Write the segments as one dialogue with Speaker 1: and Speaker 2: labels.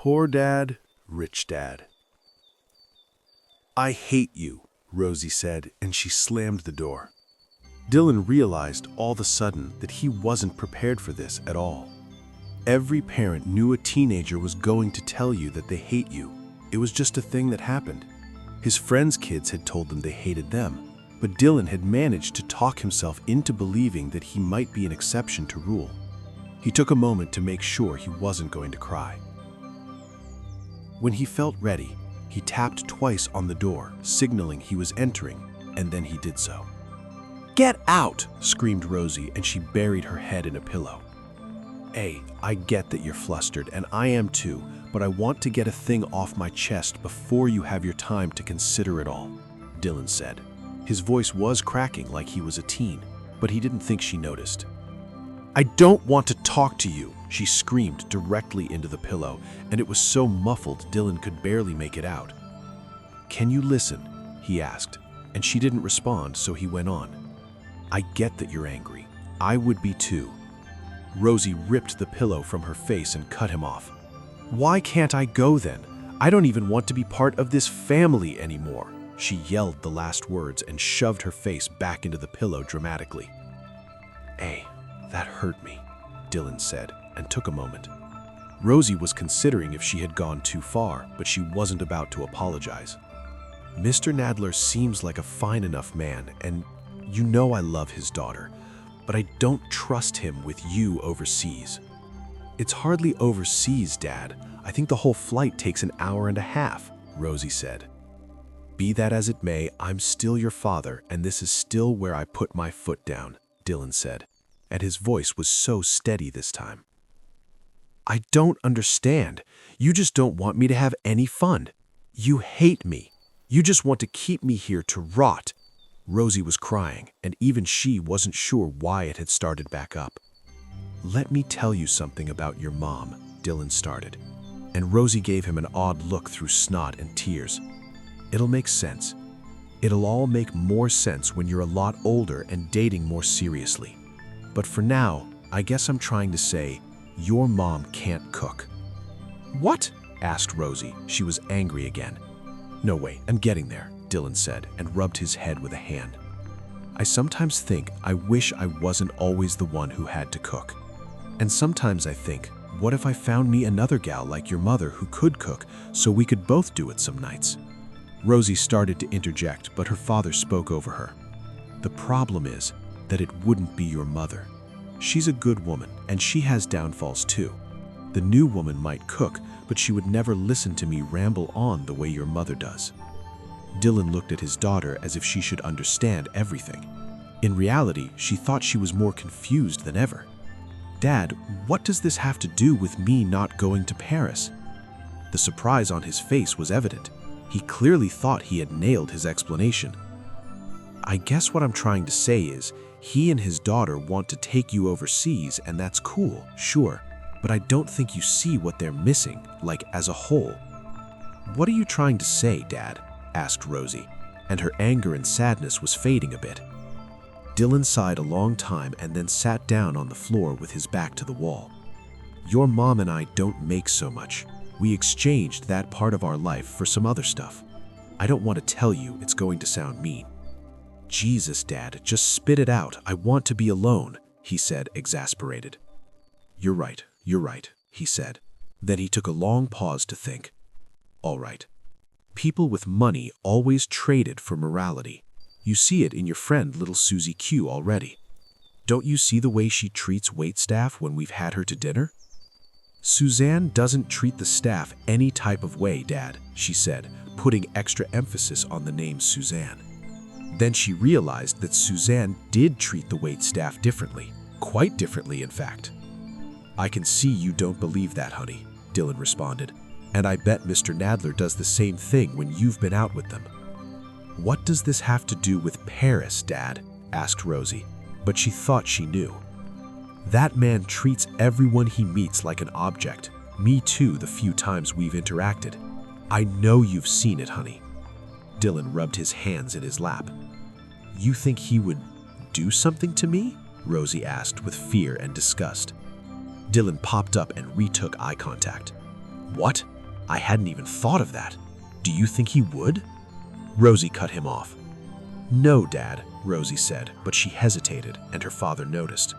Speaker 1: Poor dad, rich dad. I hate you, Rosie said, and she slammed the door. Dylan realized all of a sudden that he wasn't prepared for this at all. Every parent knew a teenager was going to tell you that they hate you. It was just a thing that happened. His friends' kids had told them they hated them, but Dylan had managed to talk himself into believing that he might be an exception to rule. He took a moment to make sure he wasn't going to cry. When he felt ready, he tapped twice on the door, signaling he was entering, and then he did so. "Get out!" screamed Rosie, and she buried her head in a pillow. "Hey, I get that you're flustered, and I am too, but I want to get a thing off my chest before you have your time to consider it all," Dylan said. His voice was cracking like he was a teen, but he didn't think she noticed. "I don't want to talk to you," she screamed directly into the pillow, and it was so muffled Dylan could barely make it out. "Can you listen?" he asked, and she didn't respond, so he went on. "I get that you're angry. I would be too." Rosie ripped the pillow from her face and cut him off. "Why can't I go then? I don't even want to be part of this family anymore." She yelled the last words and shoved her face back into the pillow dramatically. "Hey, that hurt me," Dylan said, and took a moment. Rosie was considering if she had gone too far, but she wasn't about to apologize. "Mr. Nadler seems like a fine enough man, and you know I love his daughter, but I don't trust him with you overseas." "It's hardly overseas, Dad. I think the whole flight takes an hour and a half," Rosie said. "Be that as it may, I'm still your father, and this is still where I put my foot down," Dylan said, and his voice was so steady this time. "I don't understand. You just don't want me to have any fun. You hate me. You just want to keep me here to rot." Rosie was crying, and even she wasn't sure why it had started back up. "Let me tell you something about your mom," Dylan started, and Rosie gave him an odd look through snot and tears. "It'll make sense. It'll all make more sense when you're a lot older and dating more seriously. But for now, I guess I'm trying to say, your mom can't cook." "What?" asked Rosie. She was angry again. "No, wait, I'm getting there," Dylan said, and rubbed his head with a hand. "I sometimes think I wish I wasn't always the one who had to cook. And sometimes I think, what if I found me another gal like your mother who could cook so we could both do it some nights?" Rosie started to interject, but her father spoke over her. "The problem is that it wouldn't be your mother. She's a good woman, and she has downfalls too. The new woman might cook, but she would never listen to me ramble on the way your mother does." Dylan looked at his daughter as if she should understand everything. In reality, she thought she was more confused than ever. "Dad, what does this have to do with me not going to Paris?" The surprise on his face was evident. He clearly thought he had nailed his explanation. "I guess what I'm trying to say is, he and his daughter want to take you overseas, and that's cool, sure, but I don't think you see what they're missing, like as a whole." "What are you trying to say, Dad?" asked Rosie, and her anger and sadness was fading a bit. Dylan sighed a long time and then sat down on the floor with his back to the wall. "Your mom and I don't make so much. We exchanged that part of our life for some other stuff. I don't want to tell you, it's going to sound mean." "Jesus, Dad, just spit it out. I want to be alone," he said, exasperated. You're right, he said. Then he took a long pause to think. "All right. People with money always traded for morality. You see it in your friend little Susie Q already. Don't you see the way she treats waitstaff when we've had her to dinner?" "Suzanne doesn't treat the staff any type of way, Dad," she said, putting extra emphasis on the name Suzanne. Then she realized that Suzanne did treat the waitstaff differently, quite differently in fact. "I can see you don't believe that, honey," Dylan responded, "and I bet Mr. Nadler does the same thing when you've been out with them." "What does this have to do with Paris, Dad?" asked Rosie, but she thought she knew. "That man treats everyone he meets like an object. Me too, the few times we've interacted. I know you've seen it, honey." Dylan rubbed his hands in his lap. "You think he would do something to me?" Rosie asked with fear and disgust. Dylan popped up and retook eye contact. "What?"
Speaker 2: I hadn't even thought of that. Do you think he would? Rosie cut him off. No, Dad, Rosie said, but she hesitated, and her father noticed.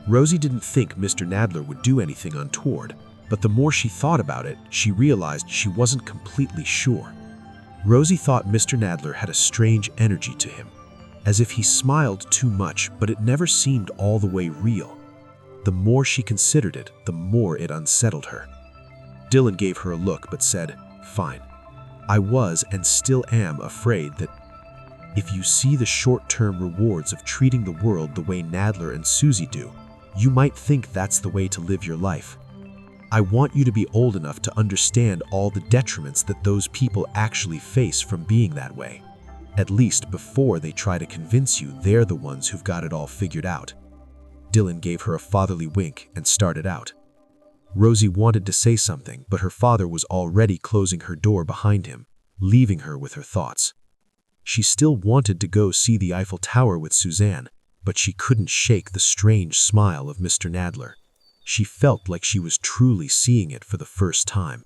Speaker 2: Rosie didn't think Mr. Nadler would do anything untoward, but the more she thought about it, she realized she wasn't completely sure. Rosie thought Mr. Nadler had a strange energy to him, as if he smiled too much, but it never seemed all the way real. The more she considered it, the more it unsettled her. Dylan gave her a look but said, "Fine. I was and still am afraid that if you see the short-term rewards of treating the world the way Nadler and Susie do, you might think that's the way to live your life. I want you to be old enough to understand all the detriments that those people actually face from being that way, at least before they try to convince you they're the ones who've got it all figured out." Dylan gave her a fatherly wink and started out. Rosie wanted to say something, but her father was already closing her door behind him, leaving her with her thoughts. She still wanted to go see the Eiffel Tower with Suzanne, but she couldn't shake the strange smile of Mr. Nadler. She felt like she was truly seeing it for the first time.